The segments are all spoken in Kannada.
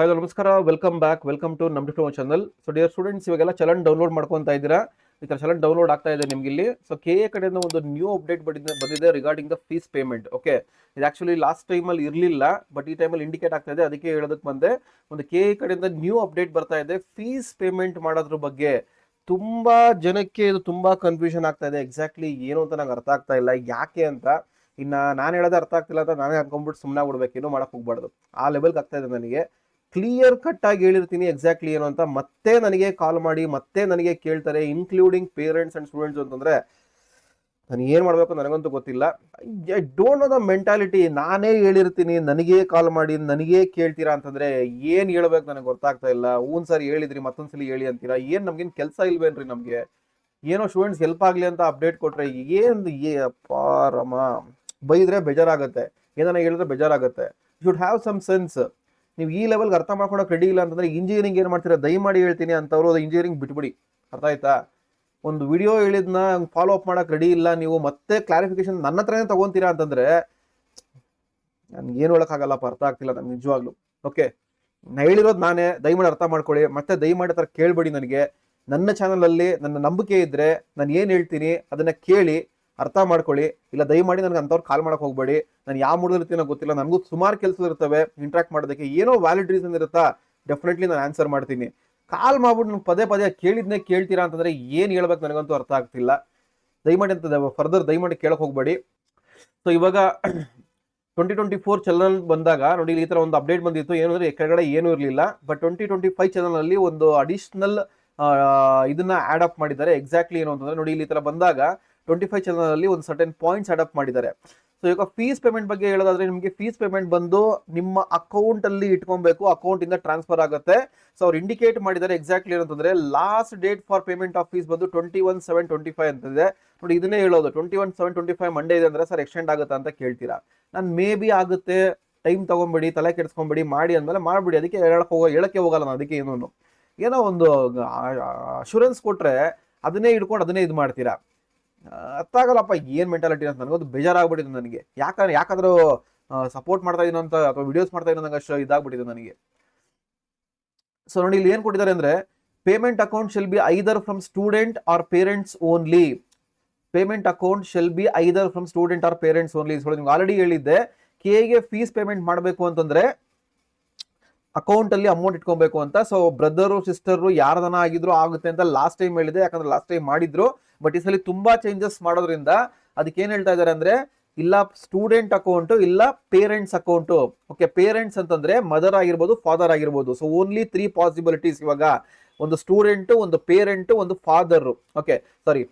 ಹಲೋ ನಮಸ್ಕಾರ, ವೆಲ್ಕಮ್ ಬ್ಯಾಕ್, ವೆಲ್ಕಮ್ ಟು ನಮ್ಮ diploma channel. So dear students, ಇವಾಗೆಲ್ಲ ಚಲನ್ ಡೌನ್ಲೋಡ್ ಮಾಡ್ಕೊತಾ ಇದ್ದೀರಾ. ಈ ಥರ ಚಲನ್ ಡೌನ್ಲೋಡ್ ಆಗ್ತಾ ಇದೆ ನಿಮ್ಗೆ ಇಲ್ಲಿ. ಸೊ KA ಕಡೆಯಿಂದ ಒಂದು ನ್ಯೂ ಅಪ್ಡೇಟ್ ಬಂದಿದೆ regarding the fees payment. Okay, ಇದು ಆಕ್ಚುಲಿ ಲಾಸ್ಟ್ ಟೈಮಲ್ಲಿ ಇರಲಿಲ್ಲ, ಬಟ್ ಈ ಟೈಮಲ್ಲಿ ಇಂಡಿಕೇಟ್ ಆಗ್ತಾ ಇದೆ, ಅದಕ್ಕೆ ಹೇಳೋದಕ್ಕೆ ಬಂದೆ. ಒಂದು KA ಕಡೆಯಿಂದ ನ್ಯೂ ಅಪ್ಡೇಟ್ ಬರ್ತಾ ಇದೆ ಫೀಸ್ ಪೇಮೆಂಟ್ ಮಾಡೋದ್ರ ಬಗ್ಗೆ. ತುಂಬಾ ಜನಕ್ಕೆ ಇದು ತುಂಬಾ ಕನ್ಫ್ಯೂಷನ್ ಆಗ್ತಾ ಇದೆ. ಎಕ್ಸಾಕ್ಟ್ಲಿ ಏನು ಅಂತ ನಂಗೆ ಅರ್ಥ ಆಗ್ತಾ ಇಲ್ಲ, ಯಾಕೆ ಅಂತ. ಇನ್ನ ನಾನು ಹೇಳೋದು ಅರ್ಥ ಆಗ್ತಿಲ್ಲ ಅಂತ ನಾನೇ ಅನ್ಕೊಂಡ್ಬಿಟ್ಟು ಸುಮ್ಮನೆ ಬಿಡ್ಬೇಕು, ಏನೂ ಮಾಡಕ್ ಹೋಗ್ಬಾರ್ದು. ಆ ಲೆವೆಲ್ಗೆ ಆಗ್ತಾ ಇದೆ ನನಗೆ. ಕ್ಲಿಯರ್ ಕಟ್ ಆಗಿ ಹೇಳಿರ್ತೀನಿ ಎಕ್ಸಾಕ್ಟ್ಲಿ ಏನು ಅಂತ. ಮತ್ತೆ ನನಗೆ ಕಾಲ್ ಮಾಡಿ ಮತ್ತೆ ನನಗೆ ಕೇಳ್ತಾರೆ, ಇನ್ಕ್ಲೂಡಿಂಗ್ ಪೇರೆಂಟ್ಸ್ ಅಂಡ್ ಸ್ಟೂಡೆಂಟ್ಸ್ ಅಂತಂದ್ರೆ ನಾನು ಏನ್ ಮಾಡ್ಬೇಕು ನನಗಂತೂ ಗೊತ್ತಿಲ್ಲ. I don't know the mentality. ನಾನೇ ಹೇಳಿರ್ತೀನಿ, ನನಗೇ ಕಾಲ್ ಮಾಡಿ ನನಗೇ ಕೇಳ್ತೀರಾ ಅಂತಂದ್ರೆ ಏನ್ ಹೇಳ್ಬೇಕು ನನಗೆ ಗೊತ್ತಾಗ್ತಾ ಇಲ್ಲ. ಸರಿ ಹೇಳಿದ್ರಿ, ಮತ್ತೊಂದ್ಸಲಿ ಹೇಳಿ ಅಂತೀರಾ. ಏನ್ ನಮ್ಗೇನ್ ಕೆಲಸ ಇಲ್ವೇನ್ರಿ ನಮ್ಗೆ? ಏನೋ ಸ್ಟೂಡೆಂಟ್ಸ್ ಹೆಲ್ಪ್ ಆಗ್ಲಿ ಅಂತ ಅಪ್ಡೇಟ್ ಕೊಟ್ರೆ ಏನ್ ಅಪ್ಪಾರಮ್ಮ. ಬೈದ್ರೆ ಬೇಜಾರಾಗತ್ತೆ, ಏನಾರ ಹೇಳಿದ್ರೆ ಬೇಜಾರಾಗತ್ತೆ. Should have some sense. ನೀವು ಈ ಲೆವೆಲ್ಗೆ ಅರ್ಥ ಮಾಡ್ಕೊಳಕ್ ರೆಡಿ ಇಲ್ಲ ಅಂತಂದ್ರೆ ಇಂಜಿನಿಯರಿಂಗ್ ಏನ್ ಮಾಡ್ತೀರಾ? ದಯಮಾಡಿ ಹೇಳ್ತೀನಿ ಅಂತವ್ರು ಇಂಜಿನಿಯರಿಂಗ್ ಬಿಟ್ಬಿಡಿ. ಅರ್ಥ ಆಯ್ತಾ? ಒಂದು ವಿಡಿಯೋ ಹೇಳಿದ್ನ ಫಾಲೋ ಅಪ್ ಮಾಡಕ್ ರೆಡಿ ಇಲ್ಲ ನೀವು, ಮತ್ತೆ ಕ್ಲಾರಿಫಿಕೇಶನ್ ನನ್ನ ಹತ್ರನೇ ತಗೊಂತೀರಾ ಅಂತಂದ್ರೆ ನನ್ಗೆ ಏನು ಹೇಳಕ್ಕಾಗಲ್ಲಪ್ಪ. ಅರ್ಥ ಆಗ್ತಿಲ್ಲ ನನ್ಗೆ ನಿಜವಾಗ್ಲು. ಓಕೆ, ನಾ ಹೇಳಿರೋದು ನಾನೇ, ದಯಮಾಡಿ ಅರ್ಥ ಮಾಡ್ಕೊಳ್ಳಿ. ಮತ್ತೆ ದಯಮಾಡಿ ತರ ಕೇಳ್ಬೇಡಿ. ನನಗೆ ನನ್ನ ಚಾನಲ್ ಅಲ್ಲಿ ನನ್ನ ನಂಬಿಕೆ ಇದ್ರೆ ನಾನು ಏನ್ ಹೇಳ್ತೀನಿ ಅದನ್ನ ಕೇಳಿ ಅರ್ಥ ಮಾಡ್ಕೊಳ್ಳಿ. ಇಲ್ಲ ದಯಮಾಡಿ ನನಗೆ ಅಂಥವ್ರು ಕಾಲ್ ಮಾಡಕ್ ಹೋಗ್ಬೇಡಿ. ನಾನು ಯಾವ ಮೂಡಲ್ಲಿ ಇರ್ತೀನೋ ಗೊತ್ತಿಲ್ಲ, ನನಗೂ ಸುಮಾರು ಕೆಲಸ ಇರ್ತವೆ ಇಂಟ್ರಾಕ್ಟ್ ಮಾಡೋದಕ್ಕೆ. ಏನೋ ವ್ಯಾಲಿಡ್ ರೀಸನ್ ಇರುತ್ತಾ, ಡೆಫಿನೆಟ್ಲಿ ನಾನು ಆನ್ಸರ್ ಮಾಡ್ತೀನಿ. ಕಾಲ್ ಮಾಡ್ಬಿಟ್ಟು ನೀವು ಪದೇ ಪದೇ ಕೇಳಿದ್ನೇ ಕೇಳ್ತೀರಾ ಅಂತಂದ್ರೆ ಏನ್ ಹೇಳ್ಬೇಕು ನನಗಂತೂ ಅರ್ಥ ಆಗ್ತಿಲ್ಲ. ದಯಮಾಡಿ ಅಂತ ಫರ್ದರ್ ದಯಮಾಡಿ ಕೇಳಕ್ ಹೋಗ್ಬೇಡಿ. ಸೊ ಇವಾಗ 2024 ಚಾನಲ್ ಬಂದಾಗ ನೋಡಿ, ಈ ತರ ಒಂದು ಅಪ್ಡೇಟ್ ಬಂದಿತ್ತು. ಏನಂದ್ರೆ ಕೆಳಗಡೆ ಏನೂ ಇರಲಿಲ್ಲ, ಬಟ್ 2025 ಚಾನಲ್ ಅಲ್ಲಿ ಒಂದು ಅಡಿಷನಲ್ ಇದನ್ನ ಆಡ್ ಅಪ್ ಮಾಡಿದ್ದಾರೆ. ಎಕ್ಸಾಕ್ಟ್ಲಿ ಏನು ಅಂತಂದ್ರೆ ನೋಡಿ, ಇಲ್ಲಿ ತರ ಬಂದಾಗ 25 ಚಾನಲ್ ಅಲ್ಲಿ ಒಂದು ಸರ್ಟನ್ ಪಾಯಿಂಟ್ಸ್ ಆಡ್ ಅಪ್ ಮಾಡಿದ್ದಾರೆ. ಸೊ ಈಗ ಫೀಸ್ ಪೇಮೆಂಟ್ ಬಗ್ಗೆ ಹೇಳೋದಾದ್ರೆ, ನಿಮಗೆ ಫೀಸ್ ಪೇಮೆಂಟ್ ಬಂದು ನಿಮ್ಮ ಅಕೌಂಟ್ ಅಲ್ಲಿ ಇಟ್ಕೊಬೇಕು, ಅಕೌಂಟ್ ಇಂದ ಟ್ರಾನ್ಸ್ಫರ್ ಆಗುತ್ತೆ. ಸೊ ಅವ್ರು ಇಂಡಿಕೇಟ್ ಮಾಡಿದ್ದಾರೆ ಎಕ್ಸಾಕ್ಟ್ಲಿ ಏನಂತಂದ್ರೆ last date for payment of fees ಬಂದು 21/7/25 ಅಂತಿದೆ. ನೋಡಿ ಇದನ್ನೇ ಹೇಳೋದು, 21/7/25 ಮಂಡೇ ಇದೆ ಅಂದ್ರೆ ಸರ್ ಎಕ್ಸ್ಟೆಂಡ್ ಆಗುತ್ತಾ ಅಂತ ಕೇಳ್ತೀರಾ. ನಾನು ಮೇ ಬಿ ಆಗುತ್ತೆ, ಟೈಮ್ ತಗೊಂಬೇಡಿ, ತಲೆ ಕೆಡಿಸ್ಕೊಂಬೇಡಿ, ಮಾಡಿ ಅಂದ್ಮೇಲೆ ಮಾಡ್ಬಿಡಿ. ಅದಕ್ಕೆ ಹೇಳಕ್ಕೆ ಹೋಗಲ್ಲ ನಾನು. ಅದಕ್ಕೆ ಏನೋ ಒಂದು ಅಶೂರೆನ್ಸ್ ಕೊಟ್ರೆ ಅದನ್ನೇ ಇಟ್ಕೊಂಡು ಅದನ್ನೇ ಇದು ಮಾಡ್ತೀರಾ. ಅರ್ಥ ಆಗಲ್ಲಪ್ಪ ಏನ್ ಮೆಂಟಾಲಿಟಿ ಅಂತ. ನನಗೊಂದು ಬೇಜಾರಾಗ್ಬಿಟ್ಟಿದೆ ನನಗೆ. ಯಾಕಾದ್ರೂ ಸಪೋರ್ಟ್ ಮಾಡ್ತಾ ಇದೀನೋ ಅಂತ ಅಥವಾ ವಿಡಿಯೋಸ್ ಮಾಡ್ತಾ ಇದೀನೋ ನಂಗೆ ಅಷ್ಟು ಇದಾಗ್ಬಿಟ್ಟಿದೆ ನನಗೆ. ಸೊ ನೋಡಿ ಇಲ್ಲಿ ಏನ್ ಕೊಟ್ಟಿದ್ದಾರೆ ಅಂದ್ರೆ, payment account shall be either from student or parents only. Payment account shall be either from student or parents only. ನಿಮ್ಗೆ ಆಲ್ರೆಡಿ ಹೇಳಿದ್ದೆ, KAಗೆ ಫೀಸ್ ಪೇಮೆಂಟ್ ಮಾಡಬೇಕು ಅಂತಂದ್ರೆ ಅಕೌಂಟ್ ಅಲ್ಲಿ ಅಮೌಂಟ್ ಇಟ್ಕೊಬೇಕು ಅಂತ. ಸೊ ಬ್ರದರ್ ಸಿಸ್ಟರ್ ಯಾರದನ ಆಗಿದ್ರು ಆಗುತ್ತೆ ಅಂತ ಲಾಸ್ಟ್ ಟೈಮ್ ಹೇಳಿದೆ, ಯಾಕಂದ್ರೆ ಲಾಸ್ಟ್ ಟೈಮ್ ಮಾಡಿದ್ರು. ಬಟ್ ಈ ಸಲ ತುಂಬಾ ಚೇಂಜಸ್ ಮಾಡೋದ್ರಿಂದ ಅದಕ್ಕೆ ಏನ್ ಹೇಳ್ತಾ ಇದಾರೆ ಅಂದ್ರೆ, ಇಲ್ಲ ಸ್ಟೂಡೆಂಟ್ ಅಕೌಂಟ್, ಇಲ್ಲ ಪೇರೆಂಟ್ಸ್ ಅಕೌಂಟ್. ಓಕೆ, ಪೇರೆಂಟ್ಸ್ ಅಂತಂದ್ರೆ ಮದರ್ ಆಗಿರ್ಬೋದು, ಫಾದರ್ ಆಗಿರ್ಬೋದು. ಸೊ ಓನ್ಲಿ 3 ಪಾಸಿಬಿಲಿಟೀಸ್ ಇವಾಗ. ಒಂದು ಸ್ಟೂಡೆಂಟ್, ಒಂದು ಪೇರೆಂಟ್, ಒಂದು father. Okay sorry,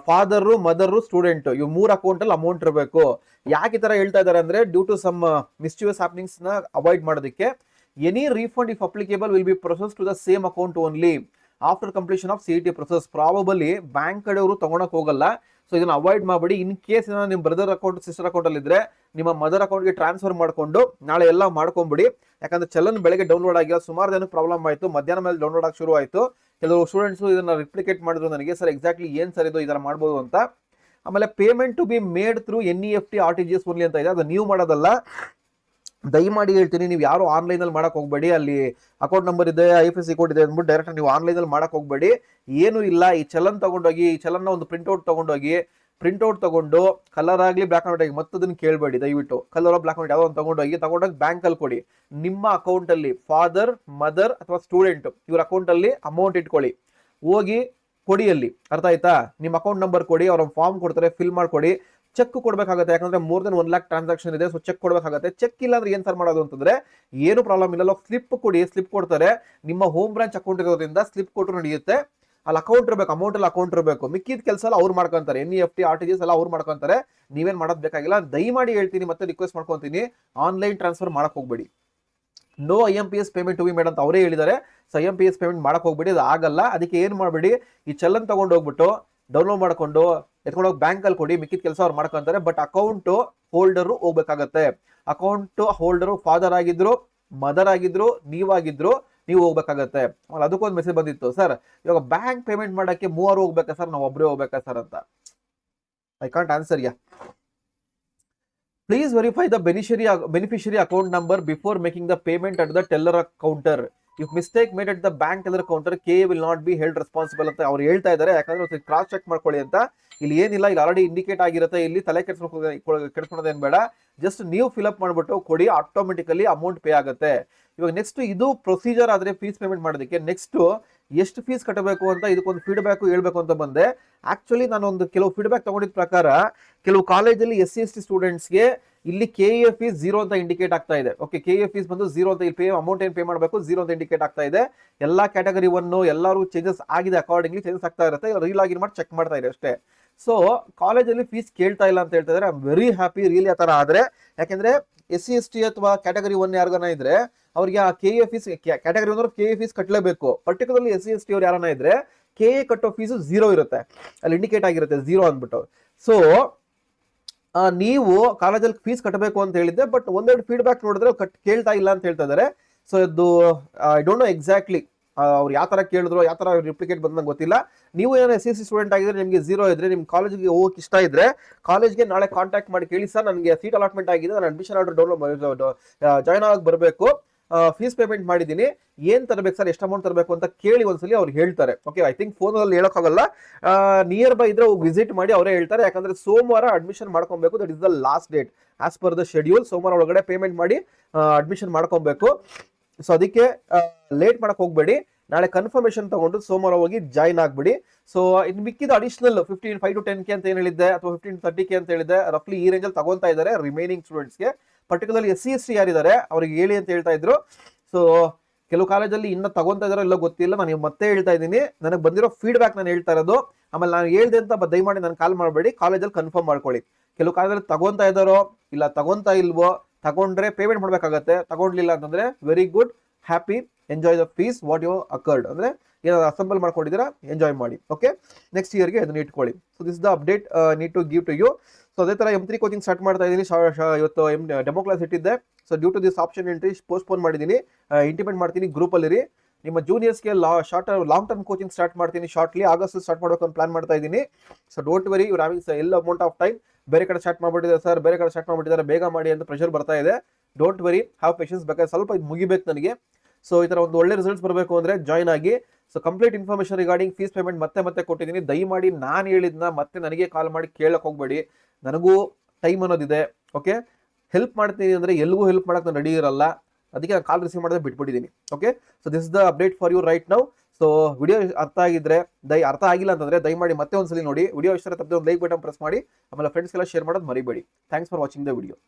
father, mother, student, ಇವ್ 3 ಅಕೌಂಟ್ ಅಲ್ಲಿ ಅಮೌಂಟ್ ಇರಬೇಕು. ಯಾಕೆ ಈ ತರ ಹೇಳ್ತಾ ಇದಾರೆ ಅಂದ್ರೆ, due to some mischievous happenings ನ ಅವಾಯ್ಡ್ ಮಾಡೋದಕ್ಕೆ. Any refund if applicable will be process to the same account only after completion of CET process. Probably bank ಕಡೆಯವರು ತಗೊಳಕ್ ಹೋಗಲ್ಲ. ಸೊ ಇದನ್ನ ಅವಾಯ್ಡ್ ಮಾಡಬೇಡಿ. ಇನ್ ಕೇಸ್ ನಿಮ್ಮ ಬ್ರದರ್ ಅಕೌಂಟ್, ಸಿಸ್ಟರ್ ಅಕೌಂಟ್ ಅಲ್ಲಿ ಇದ್ರೆ ನಿಮ್ಮ ಮದರ್ ಅಕೌಂಟ್ಗೆ ಟ್ರಾನ್ಸ್ಫರ್ ಮಾಡ್ಕೊಂಡು ನಾಳೆ ಎಲ್ಲ ಮಾಡ್ಕೊಂಬಿಡಿ. ಯಾಕಂದ್ರೆ ಚಲನ್ ಬೆಳಗ್ಗೆ ಡೌನ್ಲೋಡ್ ಆಗಿಲ್ಲ, ಸುಮಾರು ಜನಕ್ಕೆ ಪ್ರಾಬ್ಲಮ್ ಆಯ್ತು. ಮಧ್ಯಾಹ್ನ ಮೇಲೆ ಡೌನ್ಲೋಡ್ ಆಗಿ ಶುರು ಆಯ್ತು. ಕೆಲವು ಸ್ಟೂಡೆಂಟ್ಸ್ ಇದನ್ನ ರಿಪ್ಲಿಕೇಟ್ ಮಾಡಿದ್ರು ನನಗೆ, ಸರ್ ಎಕ್ಸಾಕ್ಟ್ಲಿ ಏನ್ ಸರ್ ಇದು, ಇದನ್ನ ಮಾಡ್ಬೋದು ಅಂತ. ಆಮೇಲೆ payment to be made through NEFT RTGS only ಅಂತ ಇದೆ. ಅದು ನೀವು ಮಾಡೋದಲ್ಲ. ದಯಮಾಡಿ ಹೇಳ್ತೀನಿ, ನೀವು ಯಾರು ಆನ್ಲೈನ್ ಅಲ್ಲಿ ಮಾಡಕ್ ಹೋಗ್ಬೇಡಿ. ಅಲ್ಲಿ ಅಕೌಂಟ್ ನಂಬರ್ ಇದೆ, IFSC ಕೋಡ್ ಇದೆ ಅಂದ್ಬಿಟ್ಟು ಡೈರೆಕ್ಟ್ ನೀವು ಆನ್ಲೈನ್ ಅಲ್ಲಿ ಮಾಡಕ್ ಹೋಗ್ಬೇಡಿ. ಏನು ಇಲ್ಲ, ಈ ಚಲನ್ ತಗೊಂಡೋಗಿ, ಈ ಚಲನ್ ಒಂದು ಪ್ರಿಂಟ್ಔಟ್ ತಗೊಂಡು ಕಲರ್ ಆಗಲಿ ಬ್ಲಾಕ್ ಅಂಡ್ ವೈಟ್ ಆಗಿ ಮತ್ತದನ್ನ ಕೇಳಬೇಡಿ ದಯವಿಟ್ಟು. ಕಲರ್ ಬ್ಲಾಕ್ ಅಂಡ್ ವೈಟ್ ಯಾವ್ದೋ ಒಂದು ತಗೊಂಡೋಗಿ ಬ್ಯಾಂಕ್ ಅಲ್ಲಿ ಕೊಡಿ. ನಿಮ್ಮ ಅಕೌಂಟ್ ಅಲ್ಲಿ ಫಾದರ್, ಮದರ್ ಅಥವಾ ಸ್ಟೂಡೆಂಟ್ ಇವ್ರ ಅಕೌಂಟ್ ಅಲ್ಲಿ ಅಮೌಂಟ್ ಇಟ್ಕೊಳ್ಳಿ. ಹೋಗಿ ಕೊಡಿ ಅಲ್ಲಿ. ಅರ್ಥ ಆಯ್ತಾ? ನಿಮ್ಮ ಅಕೌಂಟ್ ನಂಬರ್ ಕೊಡಿ, ಅವ್ರ ಫಾರ್ಮ್ ಕೊಡ್ತಾರೆ, ಫಿಲ್ ಮಾಡ್ಕೊಡಿ. ಚೆಕ್ ಕೊಡ್ಬೇಕಾಗುತ್ತೆ, ಯಾಕಂದ್ರೆ ಮೋರ್ ದನ್ 1 lakh ಟ್ರಾನ್ಸಾಕ್ಷನ್ ಇದೆ. ಸೊ ಚೆಕ್ ಕೊಡ್ಬೇಕಾಗುತ್ತೆ. ಚೆಕ್ ಇಲ್ಲ ಅಂದ್ರೆ ಏನ್ ಸರ್ ಮಾಡೋದು ಅಂತಂದ್ರೆ, ಏನು ಪ್ರಾಬ್ಲಮ್ ಇಲ್ಲ, ಸ್ಲಿಪ್ ಕೊಡಿ. ಸ್ಲಿಪ್ ಕೊಡ್ತಾರೆ. ನಿಮ್ಮ ಹೋಮ್ ಬ್ರಾಂಚ್ ಅಕೌಂಟ್ ಇರೋದ್ರಿಂದ ಸ್ಲಿಪ್ ಕೊಟ್ಟರು ನಡೆಯುತ್ತೆ. ಅಲ್ಲಿ ಅಕೌಂಟ್ ಇರಬೇಕು, ಅಮೌಂಟ್ ಅಲ್ಲಿ ಅಕೌಂಟ್ ಇರಬೇಕು. ಮಿಕ್ಕಿದ ಕೆಲಸ ಎಲ್ಲ ಅವ್ರು ಮಾಡ್ಕೊಂತಾರೆ. NEFT RTGS ಎಲ್ಲ ಅವ್ರು ಮಾಡ್ಕೊಂತಾರೆ. ನೀವೇನ್ ಮಾಡೋದ್ ಬೇಕಾಗಿಲ್ಲ. ದಯಮಾಡಿ ಹೇಳ್ತೀನಿ, ಮತ್ತೆ ರಿಕ್ವೆಸ್ಟ್ ಮಾಡ್ಕೊಂತೀನಿ, ಆನ್ಲೈನ್ ಟ್ರಾನ್ಸ್ಫರ್ ಮಾಡಕ್ ಹೋಗ್ಬೇಡಿ. No IMPS payment to be made ಅಂತ ಅವರೇ ಹೇಳಿದ್ದಾರೆ. ಸೊ IMPS ಪೇಮೆಂಟ್ ಮಾಡಕ್ ಹೋಗ್ಬೇಡಿ, ಅದು ಆಗಲ್ಲ. ಅದಕ್ಕೆ ಏನ್ ಮಾಡ್ಬೇಡಿ, ಈ ಚಲನ್ ತಗೊಂಡು ಹೋಗ್ಬಿಟ್ಟು ಡೌನ್ಲೋಡ್ ಮಾಡ್ಕೊಂಡು ಎತ್ಕೊಂಡೋಗಿ ಬ್ಯಾಂಕ್ ಅಲ್ಲಿ ಕೊಡಿ. ಮಿಕ್ಕಿದ ಕೆಲಸ ಅವ್ರು ಮಾಡ್ಕೊಂತಾರೆ. ಬಟ್ ಅಕೌಂಟ್ ಹೋಲ್ಡರ್ ಹೋಗ್ಬೇಕಾಗತ್ತೆ. ಅಕೌಂಟ್ ಹೋಲ್ಡರ್ ಫಾದರ್ ಆಗಿದ್ರು, ಮದರ್ ಆಗಿದ್ರು, ನೀವಾಗಿದ್ರು, ನೀವು ಹೋಗ್ಬೇಕಾಗತ್ತೆ. ಆಮೇಲೆ ಅದಕ್ಕೊಂದು ಮೆಸೇಜ್ ಬಂದಿತ್ತು, ಸರ್ ಇವಾಗ ಬ್ಯಾಂಕ್ ಪೇಮೆಂಟ್ ಮಾಡಕ್ಕೆ 3 ಹೋಗ್ಬೇಕಾ ಸರ್, ನಾವು ಒಬ್ಬರೇ ಹೋಗ್ಬೇಕಾ ಸರ್ ಅಂತ. I can't answer. Please verify the beneficiary account number before making the payment at the teller counter. If mistake made at the bank teller counter, KA will not be held responsible ಅಂತ ಅವ್ರು ಹೇಳ್ತಾ ಇದ್ದಾರೆ. ಯಾಕಂದ್ರೆ ಕ್ರಾಸ್ ಚೆಕ್ ಮಾಡ್ಕೊಳ್ಳಿ ಅಂತ. ಇಲ್ಲಿ ಏನಿಲ್ಲ, ಇಲ್ಲಿ ಆಲ್ರೆಡಿ ಇಂಡಿಕೇಟ್ ಆಗಿರುತ್ತೆ. ಇಲ್ಲಿ ತಲೆ ಕೆಡಿಸ್ಕೊಳ್ಳೋದೇನು ಬೇಡ, ಜಸ್ಟ್ ನೀವು ಫಿಲ್ಅಪ್ ಮಾಡ್ಬಿಟ್ಟು ಕೊಡಿ, ಆಟೋಮೆಟಿಕಲಿ ಅಮೌಂಟ್ ಪೇ ಆಗುತ್ತೆ. ಇವಾಗ ನೆಕ್ಸ್ಟ್ ಇದು ಪ್ರೊಸೀಜರ್ ಆದ್ರೆ ಫೀಸ್ ಪೇಮೆಂಟ್ ಮಾಡೋದಕ್ಕೆ ನೆಕ್ಸ್ಟ್ ಎಷ್ಟು ಫೀಸ್ ಕಟ್ಟಬೇಕು ಅಂತ ಇದಕ್ಕೊಂದು ಫೀಡ್ಬ್ಯಾಕ್ ಹೇಳ್ಬೇಕು ಅಂತ ಬಂದೆ. ಆಕ್ಚುಲಿ ನಾನು ಒಂದು ಕೆಲವು ಫೀಡ್ಬ್ಯಾಕ್ ತಗೊಂಡಿದ್ದ ಪ್ರಕಾರ ಕೆಲವು ಕಾಲೇಜಲ್ಲಿ SC/ST ಸ್ಟೂಡೆಂಟ್ಸ್ಗೆ ಇಲ್ಲಿ KA ಫೀಸ್ 0 ಅಂತ ಇಂಡಿಕೇಟ್ ಆಗ್ತಾ ಇದೆ. ಓಕೆ, KA ಫೀಸ್ ಬಂದು 0 ಅಂತ, ಇಲ್ಲಿ ಅಮೌಂಟ್ ಏನು ಪೇ ಮಾಡಬೇಕು 0 ಅಂತ ಇಂಡಿಕೇಟ್ ಆಗ್ತಾ ಇದೆ. ಎಲ್ಲಾ ಕ್ಯಾಟಗರಿ 1 ಎಲ್ಲರೂ ಚೇಂಜಸ್ ಆಗಿದೆ, ಅಕಾರ್ಡಿಂಗ್ಲಿ ಚೇಂಜಸ್ ಆಗ್ತಾ ಇರುತ್ತೆ. ರೀಲಾಗಿನ್ ಮಾಡಿ ಚೆಕ್ ಮಾಡ್ತಾ ಇದೆ ಅಷ್ಟೇ. ಸೊ ಕಾಲೇಜಲ್ಲಿ ಫೀಸ್ ಕೇಳ್ತಾ ಇಲ್ಲ ಅಂತ ಹೇಳ್ತಾ ಇದ್ದಾರೆ. I am very happy really ಆ ತರ ಆದ್ರೆ. ಯಾಕೆಂದ್ರೆ SC/ST ಅಥವಾ ಕ್ಯಾಟಗರಿ 1 ಯಾರಿಗಾನ ಇದ್ರೆ ಅವ್ರಿಗೆ ಆ KA fees, category 1 KA fees ಕಟ್ಟಲೇಬೇಕು. ಪರ್ಟಿಕ್ಯುಲರ್ಲಿ SC/ST ಅವ್ರು ಯಾರನ್ನ ಇದ್ರೆ KA ಕಟ್ಟೋ ಫೀಸು 0 ಇರುತ್ತೆ, ಅಲ್ಲಿ ಇಂಡಿಕೇಟ್ ಆಗಿರುತ್ತೆ 0 ಅಂದ್ಬಿಟ್ಟು. ಸೊ ನೀವು ಕಾಲೇಜಲ್ಲಿ ಫೀಸ್ ಕಟ್ಟಬೇಕು ಅಂತ ಹೇಳಿದ್ದೆ, ಬಟ್ ಒಂದೆರಡು ಫೀಡ್ಬ್ಯಾಕ್ ನೋಡಿದ್ರೆ ಕೇಳ್ತಾ ಇಲ್ಲ ಅಂತ ಹೇಳ್ತಾ ಇದ್ದಾರೆ. ಸೊ ಇದು ಐ ಡೋಂಟ್ ನೋ ಎಕ್ಸಾಕ್ಟ್ಲಿ ಅವ್ರು ಯಾವ ತರ ಕೇಳಿದ್ರು, ಯಾವ ತರ ರಿಪ್ಲಿಕೇಟ್ ಬಂದಂಗೆ ಗೊತ್ತಿಲ್ಲ. ನೀವು ಏನೋ SC/ST ಸ್ಟೂಡೆಂಟ್ ಆಗಿದ್ರೆ, ನಿಮಗೆ 0 ಇದ್ರೆ, ನಿಮ್ ಕಾಲೇಜ್ಗೆ ಹೋಗಕ್ಕೆ ಇಷ್ಟ ಇದ್ರೆ ಕಾಲೇಜ್ಗೆ ನಾಳೆ ಕಾಂಟ್ಯಾಕ್ಟ್ ಮಾಡಿ ಕೇಳಿ, ಸರ್ ನನಗೆ ಸೀಟ್ ಅಲಾಟ್ಮೆಂಟ್ ಆಗಿದೆ, ನಾನು ಅಡ್ಮಿಷನ್ ಆರ್ಡರ್ ಜಾಯ್ನ್ ಆಗಿ ಬರಬೇಕು, ಫೀಸ್ ಪೇಮೆಂಟ್ ಮಾಡಿದ್ದೀನಿ, ಏನ್ ತರಬೇಕು ಸರ್, ಎಷ್ಟು ಅಮೌಂಟ್ ತರಬೇಕು ಅಂತ ಕೇಳಿ ಒಂದ್ಸಲಿ ಅವ್ರು ಹೇಳ್ತಾರೆ. ಓಕೆ, ಐ ಥಿಂಕ್ ಫೋನಲ್ಲಿ ಹೇಳೋಕ್ಕಾಗಲ್ಲ, ನಿಯರ್ ಬೈ ಇದ್ರೆ ವಿಸಿಟ್ ಮಾಡಿ ಅವರೇ ಹೇಳ್ತಾರೆ. ಯಾಕಂದ್ರೆ ಸೋಮವಾರ ಅಡ್ಮಿಷನ್ ಮಾಡ್ಕೊಬೇಕು, that is the last date as per the schedule. ಸೋಮವಾರ ಒಳಗಡೆ ಪೇಮೆಂಟ್ ಮಾಡಿ ಅಡ್ಮಿಷನ್ ಮಾಡ್ಕೊಬೇಕು. ಸೊ ಅದಕ್ಕೆ ಲೇಟ್ ಮಾಡಕ್ ಹೋಗ್ಬೇಡಿ, ನಾಳೆ ಕನ್ಫರ್ಮೇಶನ್ ತಗೊಂಡು ಸೋಮವಾರ ಹೋಗಿ ಜಾಯ್ನ್ ಆಗ್ಬಿಡಿ. ಸೊ ಇನ್ನು ಮಿಕ್ಕಿದ ಅಡಿಷನಲ್ 5 to 10K ಅಂತ ಏನ್ ಹೇಳಿದ್ದೆ, ಅಥವಾ 15 to 30K ಅಂತ ಹೇಳಿದ್ದೆ, ರಫ್ಲಿ ಈ ರೇಂಜ್ ಅಲ್ಲಿ ತಗೊಂತಾ ಇದ್ದಾರೆ ರಿಮೈನಿಂಗ್ ಸ್ಟೂಡೆಂಟ್ಸ್ಗೆ. ಪರ್ಟಿಕ್ಯುಲರ್ಲಿ SC/ST ಯಾರಿದ್ದಾರೆ ಅವ್ರಿಗೆ ಹೇಳಿ ಅಂತ ಹೇಳ್ತಾ ಇದ್ರು. ಸೊ ಕೆಲವು ಕಾಲೇಜಲ್ಲಿ ಇನ್ನ ತಗೊಂತಾ ಇದಾರೋ ಇಲ್ಲ ಗೊತ್ತಿಲ್ಲ, ನಾನು ಮತ್ತೆ ಹೇಳ್ತಾ ಇದ್ದೀನಿ, ನನಗೆ ಬಂದಿರೋ ಫೀಡ್ಬ್ಯಾಕ್ ನಾನು ಹೇಳ್ತಾ ಇರೋದು. ಆಮೇಲೆ ನಾನು ಹೇಳ್ದೆ ಅಂತ ದಯಮಾಡಿ ನಾನು ಕಾಲ್ ಮಾಡಬೇಡಿ, ಕಾಲೇಜಲ್ಲಿ ಕನ್ಫರ್ಮ್ ಮಾಡ್ಕೊಳ್ಳಿ. ಕೆಲವು ಕಾಲೇಜಲ್ಲಿ ತಗೊಂತಾ ಇದ್ದಾರೋ ಇಲ್ಲ ತಗೊಂತಾ ಇಲ್ವೋ, ತಗೊಂಡ್ರೆ ಪೇಮೆಂಟ್ ಮಾಡ್ಬೇಕಾಗತ್ತೆ, ತಗೊಂಡ್ಲಿಲ್ಲ ಅಂತಂದ್ರೆ very good, happy, enjoy the fees what you accord, ಅಂದ್ರೆ ಏನಾದ್ರು ಅಸೆಂಬಲ್ ಮಾಡ್ಕೊಂಡಿದ್ದೀರಾ ಎಂಜಾಯ್ ಮಾಡಿ. ಓಕೆ, ನೆಕ್ಸ್ಟ್ ಇಯರ್ಗೆ ಅದನ್ನ ಇಟ್ಕೊಳ್ಳಿ. So this the update need to give to you. So ಅದೇ ತರ M3 ಕೋಚಿಂಗ್ ಸ್ಟಾರ್ಟ್ ಮಾಡ್ತಾ ಇದ್ದೀನಿ. ಇವತ್ತು ಡೆಮೋ ಕ್ಲಾಸ್ ಇಟ್ಟಿದ್ದೆ. So due to this option entry postpone ಮಾಡಿದ್ದೀನಿ, ಇಂಟಿಮೇಟ್ ಮಾಡ್ತೀನಿ ಗ್ರೂಪ್ ಅಲ್ಲಿ. ನಿಮ್ಮ ಜೂನಿಯರ್ಸ್ಗೆ ಲಾಂಗ್ ಟರ್ಮ್ ಕೋಚಿಂಗ್ ಸ್ಟಾರ್ಟ್ ಮಾಡ್ತೀನಿ ಶಾರ್ಟ್ಲಿ, ಆಗಸ್ಟ್ ಸ್ಟಾರ್ಟ್ ಮಾಡಬೇಕು ಅಂತ ಪ್ಲಾನ್ ಮಾಡ್ತಾ ಇದ್ದೀನಿ. ಸೊ ಡೋಂಟ್ ವರಿ, ಇವ್ರು ಹ್ಯಾವಿಂಗ್ ಎಲ್ ಅಮೌಂಟ್ ಆಫ್ ಟೈಮ್. ಬೇರೆ ಕಡೆ ಸ್ಟಾರ್ಟ್ ಮಾಡ್ಬಿಟ್ಟಿದ್ದಾರೆ ಸರ್, ಬೇರೆ ಕಡೆ ಸ್ಟಾರ್ಟ್ ಮಾಡ್ಬಿಟ್ಟಿದ್ದಾರೆ, ಬೇಗ ಮಾಡಿ ಅಂತ ಪ್ರೆಷರ್ ಬರ್ತಾ ಇದೆ. ಡೋಂಟ್ ವರಿ, ಹ್ಯಾವ್ ಪೇಷನ್ಸ್, ಬೇಕಾದ್ರೆ ಸ್ವಲ್ಪ ಇದು ಮುಗಿಬೇಕು ನನಗೆ. ಸೊ ಈ ತರ ಒಂದು ಒಳ್ಳೆ ರಿಸಲ್ಟ್ಸ್ ಬರಬೇಕು ಅಂದ್ರೆ ಜಾಯ್ನ್ ಆಗಿ. So complete information regarding fees payment ಮತ್ತೆ ಕೊಟ್ಟಿದ್ದೀನಿ. ದಯಮಾಡಿ ನಾನು ಹೇಳಿದ್ನ ಮತ್ತೆ ನನಗೆ ಕಾಲ್ ಮಾಡಿ ಕೇಳಕ್ ಹೋಗ್ಬೇಡಿ, ನನಗೂ ಟೈಮ್ ಅನ್ನೋದಿದೆ. ಓಕೆ, ಹೆಲ್ಪ್ ಮಾಡ್ತೀನಿ ಅಂದ್ರೆ ಎಲ್ಲಿಗೂ ಹೆಲ್ಪ್ ಮಾಡಕ್ ನಾನು ರೆಡಿ ಇರಲ್ಲ, ಅದಕ್ಕೆ ನಾನು ಕಾಲ್ ರಿಸೀವ್ ಮಾಡೋದೇ ಬಿಟ್ಬಿಟ್ಟಿದ್ದೀನಿ. Okay, so this the update for you right now. So video ಅರ್ಥ ಆಗಿದ್ರೆ ಅರ್ಥ ಆಗಿಲ್ಲ ಅಂತಂದ್ರೆ ದಯಮಾಡಿ ಮತ್ತೆ ಒಂದ್ಸಲಿ ನೋಡಿ. ವಿಡಿಯೋ ಇಷ್ಟ ತಪ್ಪದೆ ಒಂದು ಲೈಕ್ ಬಟನ್ ಪ್ರೆಸ್ ಮಾಡಿ, ಆಮೇಲೆ ಫ್ರೆಂಡ್ಸ್ಗೆಲ್ಲ ಶೇರ್ ಮಾಡೋದು ಮರಿಬೇಡಿ. Thanks for watching the video.